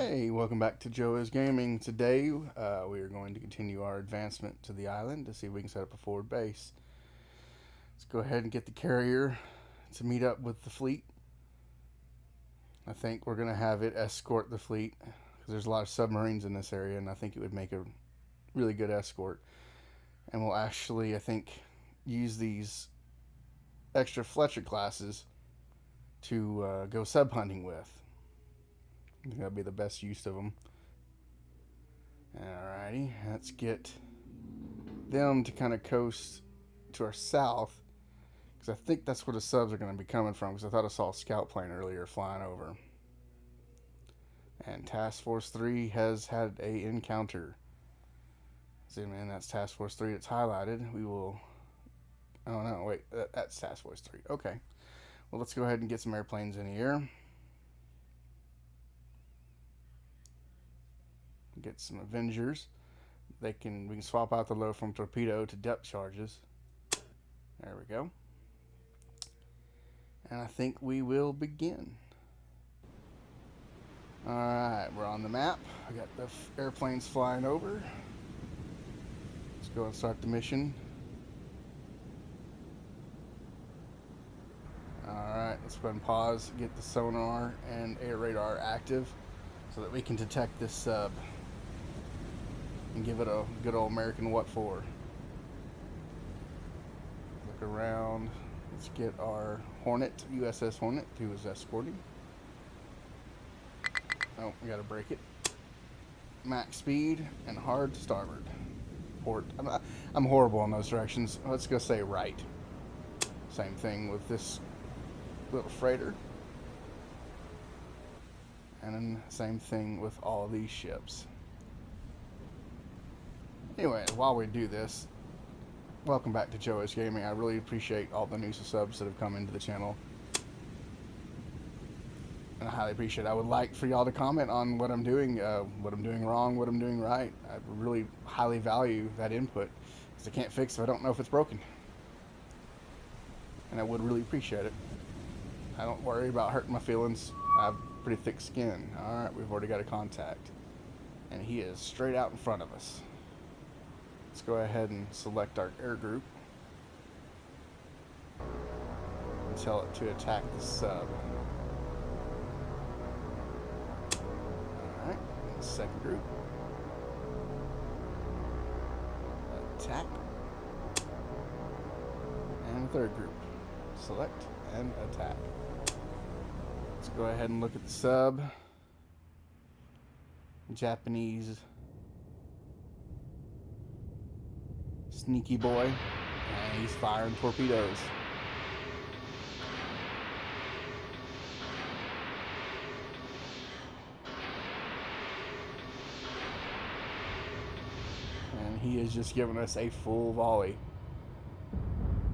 Hey, welcome back to Joe is Gaming. Today, we are going to continue our advancement to the island to see if we can set up a forward base. Let's go ahead and get the carrier to meet up with the fleet. I think we're going to have it escort the fleet because there's a lot of submarines in this area, and I think it would make a really good escort. And we'll actually, I think, use these extra Fletcher classes to go sub hunting with. I think that'll be the best use of them. Alrighty, let's get them to kind of coast to our south, because I think that's where the subs are going to be coming from, because I thought I saw a scout plane earlier flying over. And Task Force 3 has had a encounter. Zoom in, that's Task Force 3, it's highlighted. We will... Oh no, wait, that's Task Force 3. Okay. Well, let's go ahead and get some airplanes in here. Get some Avengers. We can swap out the low from torpedo to depth charges. There we go. And I think we will begin. Alright, we're on the map. We got the airplanes flying over. Let's go and start the mission. Alright, let's go ahead and pause, get the sonar and air radar active so that we can detect this sub and give it a good old American what for. Look around. Let's get our Hornet, USS Hornet, who is escorting. Oh, we gotta break it. Max speed and hard starboard. Port. I'm horrible in those directions. Let's go say right. Same thing with this little freighter. And then same thing with all these ships. Anyway, while we do this, welcome back to Joe is Gaming. I really appreciate all the new subs that have come into the channel. And I highly appreciate it. I would like for y'all to comment on what I'm doing wrong, what I'm doing right. I really highly value that input, because I can't fix it if I don't know if it's broken. And I would really appreciate it. I don't worry about hurting my feelings. I have pretty thick skin. Alright, we've already got a contact. And he is straight out in front of us. Let's go ahead and select our air group and tell it to attack the sub. Alright, second group. Attack. And third group. Select and attack. Let's go ahead and look at the sub. Japanese sneaky boy, and he's firing torpedoes. And he is just giving us a full volley.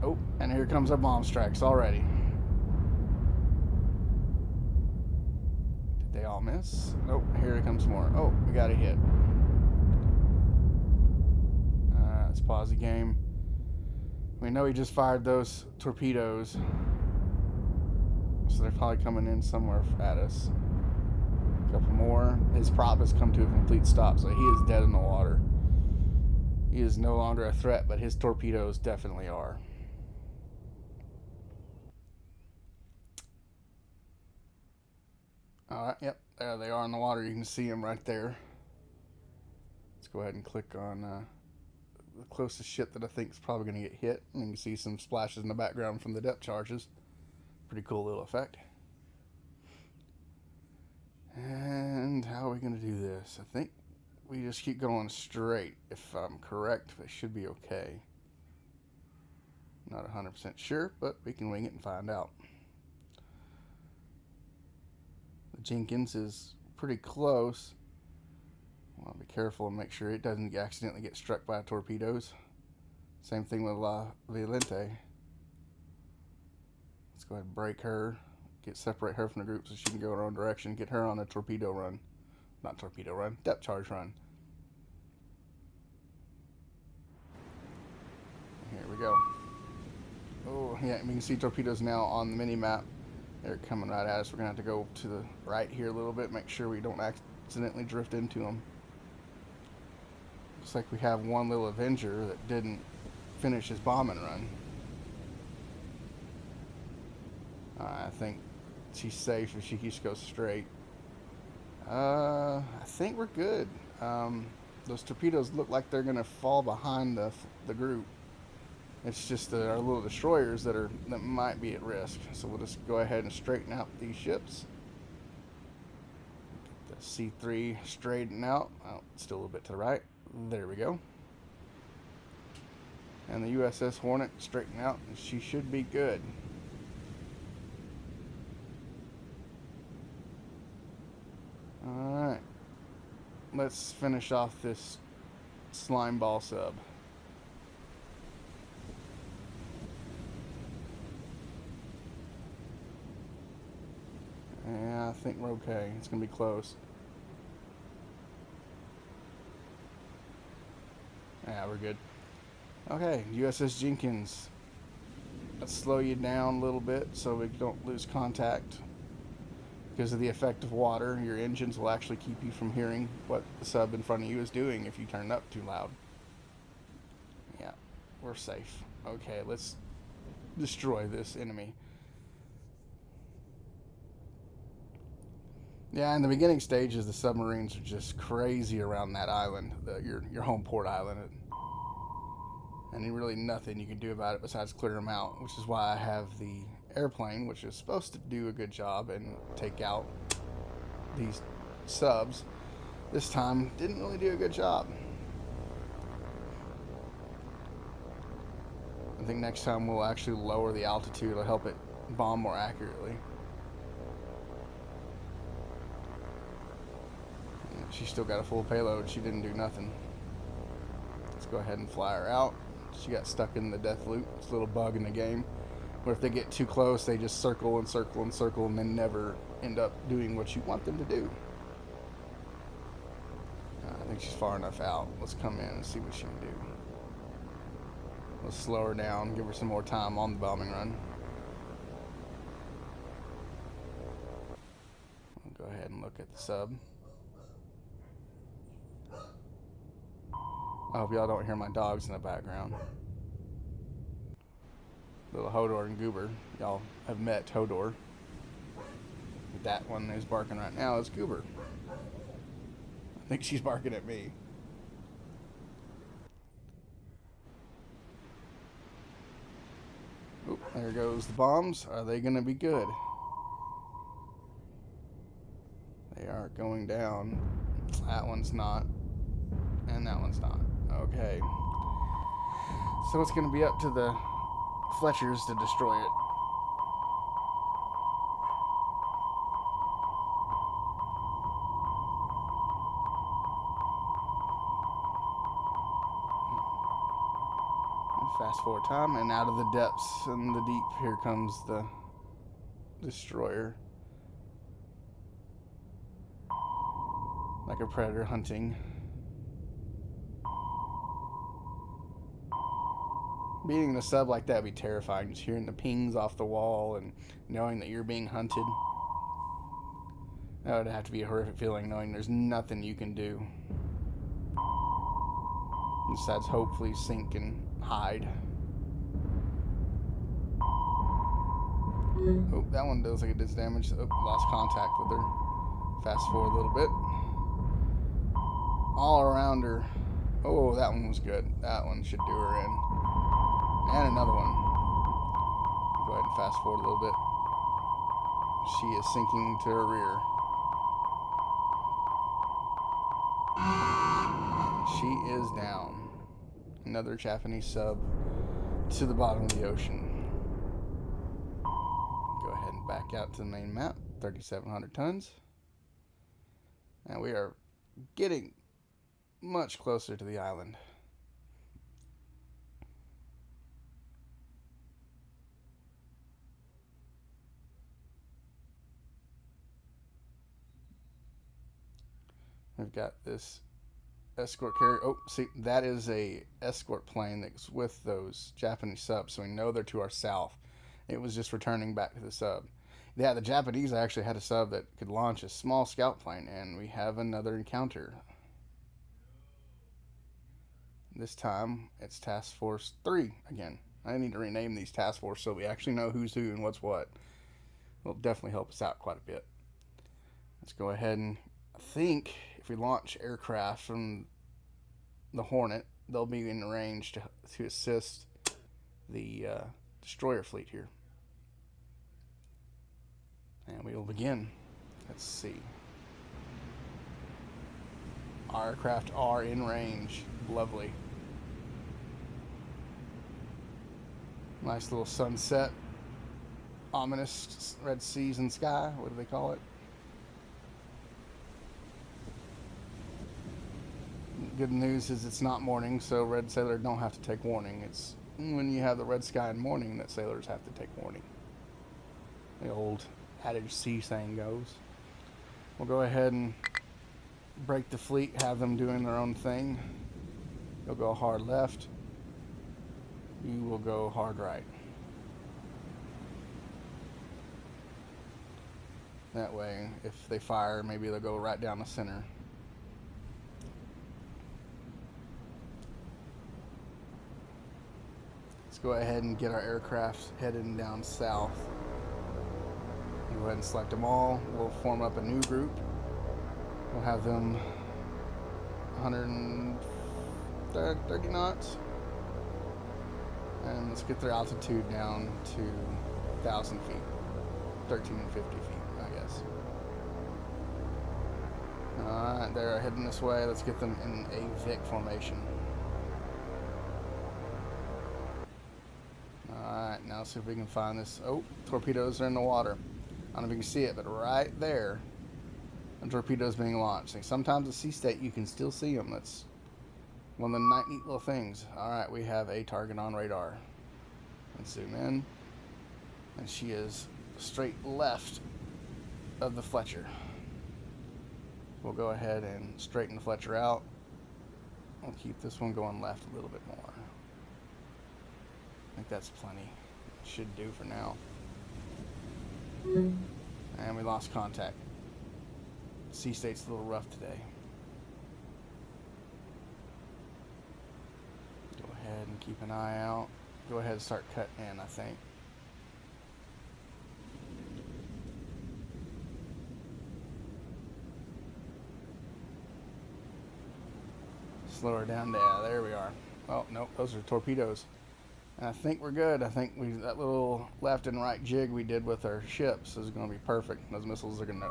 Oh, and here comes our bomb strikes already. Did they all miss? Nope, here comes more. Oh, we got a hit. Let's pause the game. We know he just fired those torpedoes, so they're probably coming in somewhere at us. A couple more. His prop has come to a complete stop, so he is dead in the water. He is no longer a threat, but his torpedoes definitely are. Alright, yep, there they are in the water. You can see them right there. Let's go ahead and click on the closest ship that I think is probably going to get hit. And you can see some splashes in the background from the depth charges. Pretty cool little effect. And how are we going to do this? I think we just keep going straight. If I'm correct, it should be okay. Not 100% sure, but we can wing it and find out. The Jenkins is pretty close. I'll be careful and make sure it doesn't accidentally get struck by torpedoes. Same thing with La Violente. Let's go ahead and break her. Separate her from the group so she can go her own direction. Get her on a torpedo run. Not torpedo run, depth charge run. Here we go. Oh, yeah, we can see torpedoes now on the mini-map. They're coming right at us. We're going to have to go to the right here a little bit, make sure we don't accidentally drift into them. Looks like we have one little Avenger that didn't finish his bombing run. I think she's safe if she just goes straight. I think we're good. Those torpedoes look like they're gonna fall behind the group. It's just our little destroyers that might be at risk. So we'll just go ahead and straighten out these ships. The C3 straighten out. Oh, still a little bit to the right. There we go. And the USS Hornet straighten out, and she should be good. Alright. Let's finish off this slime ball sub. Yeah, I think we're okay. It's going to be close. Yeah, we're good. Okay, USS Jenkins. Let's slow you down a little bit so we don't lose contact. Because of the effect of water, your engines will actually keep you from hearing what the sub in front of you is doing if you turn it up too loud. Yeah, we're safe. Okay, let's destroy this enemy. Yeah, in the beginning stages, the submarines are just crazy around that island, your home port island. And really nothing you can do about it besides clear them out, which is why I have the airplane, which is supposed to do a good job and take out these subs. This time, didn't really do a good job. I think next time we'll actually lower the altitude. It'll help it bomb more accurately. She still got a full payload. She didn't do nothing. Let's go ahead and fly her out. She got stuck in the death loop. It's a little bug in the game where if they get too close, they just circle and circle and circle and then never end up doing what you want them to do. I think she's far enough out. Let's come in and see what she can do. Let's slow her down, give her some more time on the bombing run. We'll go ahead and look at the sub. I hope y'all don't hear my dogs in the background. Little Hodor and Goober. Y'all have met Hodor. That one who's barking right now is Goober. I think she's barking at me. Oop, there goes the bombs. Are they going to be good? They are going down. That one's not. And that one's not. Okay. So it's going to be up to the Fletchers to destroy it. Fast forward time, and out of the depths and the deep, here comes the destroyer. Like a predator hunting. Beating the sub like that would be terrifying. Just hearing the pings off the wall and knowing that you're being hunted. That would have to be a horrific feeling, knowing there's nothing you can do. Besides hopefully sink and hide. Oh, that one does like it does damage. Oh, lost contact with her. Fast forward a little bit. All around her. Oh, that one was good. That one should do her in. And another one. Go ahead and fast forward a little bit. She is sinking to her rear. She is down. Another Japanese sub to the bottom of the ocean. Go ahead and back out to the main map. 3,700 tons. And we are getting much closer to the island. We've got this escort carrier. Oh, see, that is a escort plane that's with those Japanese subs, so we know they're to our south. It was just returning back to the sub. Yeah, the Japanese actually had a sub that could launch a small scout plane, and we have another encounter. This time it's Task Force 3 again. I need to rename these task force so we actually know who's who and what's what. It'll definitely help us out quite a bit. Let's go ahead and I think if we launch aircraft from the Hornet, they'll be in range to assist the destroyer fleet here. And we will begin. Let's see. Our aircraft are in range. Lovely. Nice little sunset. Ominous red seas and sky. What do they call it? Good news is it's not morning, so red sailor don't have to take warning. It's when you have the red sky in morning that sailors have to take warning. The old adage sea saying goes. We'll go ahead and break the fleet, have them doing their own thing. You'll go hard left. You will go hard right. That way, if they fire, maybe they'll go right down the center. Let's go ahead and get our aircraft heading down south. Go ahead and select them all. We'll form up a new group. We'll have them 130 knots. And let's get their altitude down to 1,000 feet. 1,350 feet, I guess. Alright, they're heading this way. Let's get them in a Vic formation. Alright, now see if we can find this. Oh, torpedoes are in the water. I don't know if you can see it, but right there, a torpedo is being launched. And sometimes at sea state, you can still see them. That's one of the neat little things. Alright, we have a target on radar. Let's zoom in. And she is straight left of the Fletcher. We'll go ahead and straighten the Fletcher out. We'll keep this one going left a little bit more. I think that's plenty. Should do for now. And we lost contact. Sea state's a little rough today. Go ahead and keep an eye out. Go ahead and start cutting in, I think. Slow her down. There we are. Oh, nope, those are torpedoes. And I think we're good. I think that little left and right jig we did with our ships is going to be perfect. Those missiles are going to,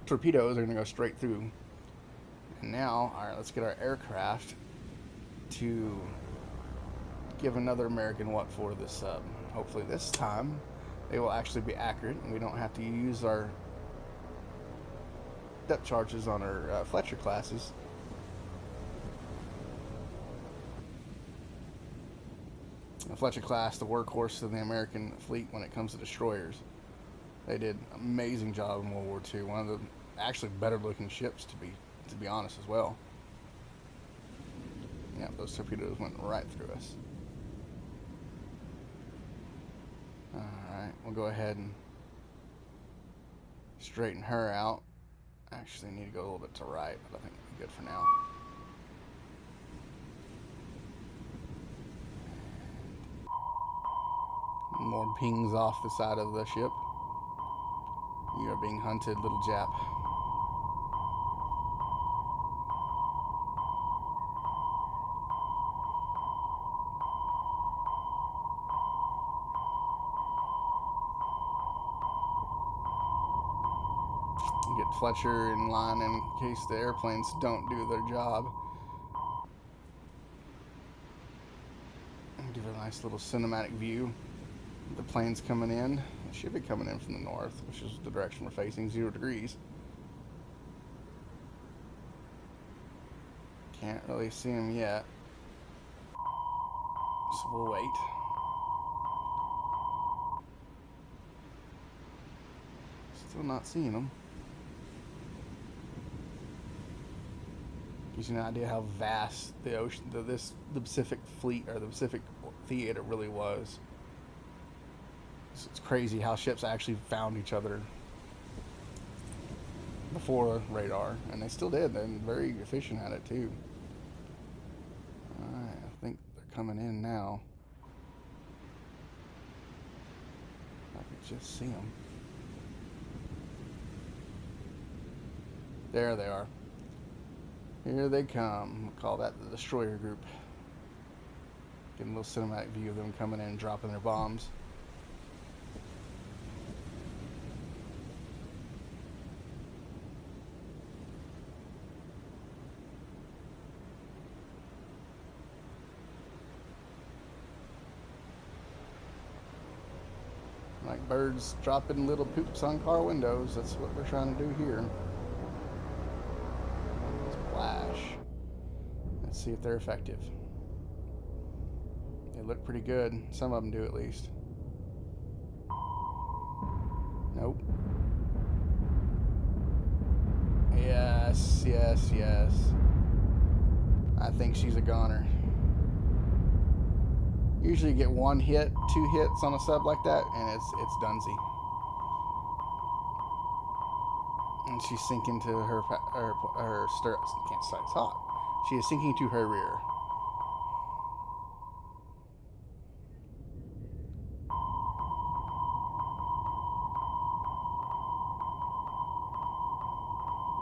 torpedoes are going to go straight through. And now, all right, let's get our aircraft to give another American what for this sub. Hopefully this time they will actually be accurate and we don't have to use our depth charges on our Fletcher classes. The Fletcher class, the workhorse of the American fleet when it comes to destroyers. They did an amazing job in World War II. One of the actually better looking ships, to be honest, as well. Yeah, those torpedoes went right through us. Alright, we'll go ahead and straighten her out. Actually need to go a little bit to right, but I think we'll be good for now. More pings off the side of the ship. You are being hunted, little Jap. Get Fletcher in line in case the airplanes don't do their job. Give it a nice little cinematic view. The plane's coming in. It should be coming in from the north, which is the direction we're facing, 0 degrees. Can't really see them yet, so we'll wait. Still not seeing them. Gives you an idea how vast the ocean, the Pacific fleet or the Pacific theater really was. It's crazy how ships actually found each other before radar, and they still did. They're very efficient at it too. Alright, I think they're coming in now. I could just see them. There they are. Here they come. We'll call that the destroyer group. Getting a little cinematic view of them coming in and dropping their bombs. Like birds dropping little poops on car windows. That's what we're trying to do here. Splash. Let's see if they're effective. They look pretty good. Some of them do, at least. Nope. Yes, yes, yes. I think she's a goner. Usually you get 1 hit, 2 hits on a sub like that, and it's donesy. And she's sinking to her stirrups. Can't say it's hot. She is sinking to her rear.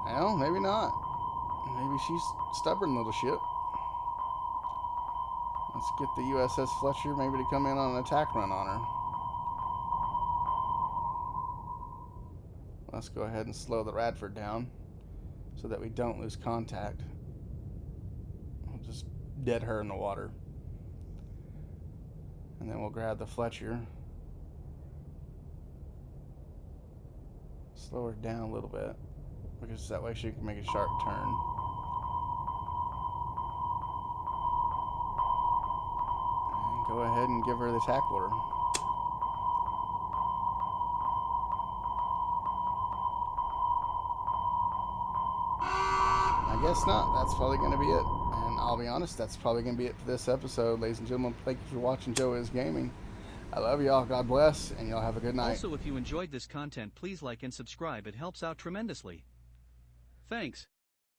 Well, maybe not. Maybe she's stubborn little ship. Let's get the USS Fletcher maybe to come in on an attack run on her. Let's go ahead and slow the Radford down so that we don't lose contact. We'll just dead her in the water. And then we'll grab the Fletcher. Slow her down a little bit, because that way she can make a sharp turn. And go ahead and give her the attack order. I guess not. That's probably going to be it. And I'll be honest, that's probably going to be it for this episode. Ladies and gentlemen, thank you for watching Joe Is Gaming. I love y'all. God bless, and y'all have a good night. Also, if you enjoyed this content, please like and subscribe. It helps out tremendously. Thanks.